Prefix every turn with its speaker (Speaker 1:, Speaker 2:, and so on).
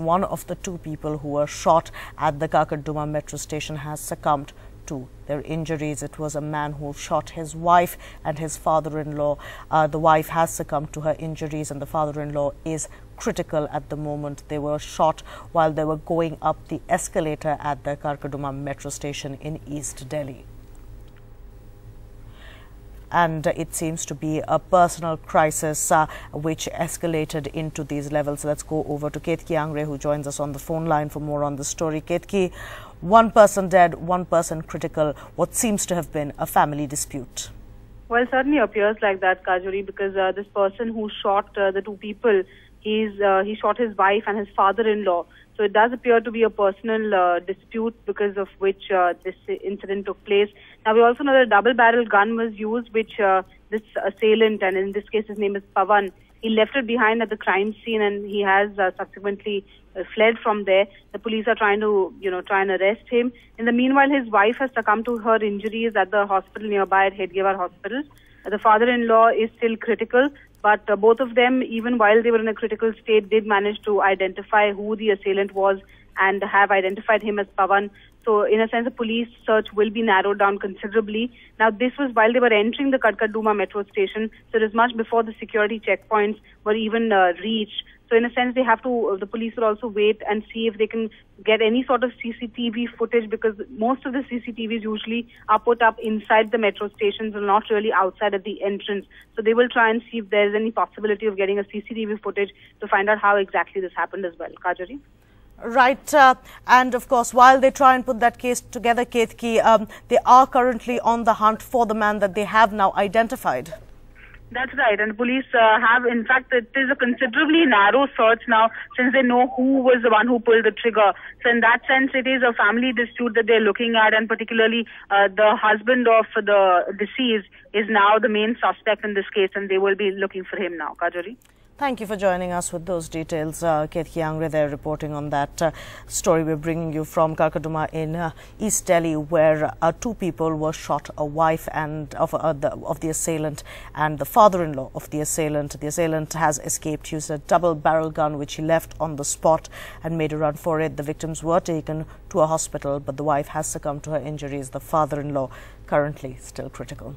Speaker 1: One of the two people who were shot at the Karkardooma metro station has succumbed to their injuries. It was a man who shot his wife and his father-in-law. The wife has succumbed to her injuries and the father-in-law is critical at the moment. They were shot while they were going up the escalator at the Karkardooma metro station in East Delhi. And it seems to be a personal crisis which escalated into these levels. Let's go over to Ketki Angre, who joins us on the phone line for more on the story. Ketki, one person dead, one person critical. What seems to have been a family dispute?
Speaker 2: Well, it certainly appears like that, Kajuri, because this person who shot the two people, he shot his wife and his father-in-law. So it does appear to be a personal dispute because of which this incident took place. Now, we also know that a double-barrel gun was used, which this assailant, and in this case his name is Pawan, he left it behind at the crime scene and he has subsequently fled from there. The police are trying to, try and arrest him. In the meanwhile, his wife has succumbed to her injuries at the hospital nearby at Hedgewar Hospital. The father-in-law is still critical, but both of them, even while they were in a critical state, did manage to identify who the assailant was and have identified him as Pawan. So, in a sense, the police search will be narrowed down considerably. Now, this was while they were entering the Karkardooma metro station, so it is much before the security checkpoints were even reached. So, in a sense, the police will also wait and see if they can get any sort of CCTV footage, because most of the CCTVs usually are put up inside the metro stations and not really outside at the entrance. So, they will try and see if there is any possibility of getting a CCTV footage to find out how exactly this happened as well. Kajari?
Speaker 1: Right, and of course, while they try and put that case together, Ketki, they are currently on the hunt for the man that they have now identified.
Speaker 2: That's right, and the police have, in fact, it is a considerably narrow search now since they know who was the one who pulled the trigger. So in that sense, it is a family dispute that they're looking at, and particularly the husband of the deceased is now the main suspect in this case, and they will be looking for him now. Kajari?
Speaker 1: Thank you for joining us with those details. Ketki Angre there reporting on that story we're bringing you from Karkardooma in East Delhi, where two people were shot, a wife and of the assailant and the father-in-law of the assailant. The assailant has escaped, used a double-barrel gun which he left on the spot and made a run for it. The victims were taken to a hospital, but the wife has succumbed to her injuries. The father-in-law currently still critical.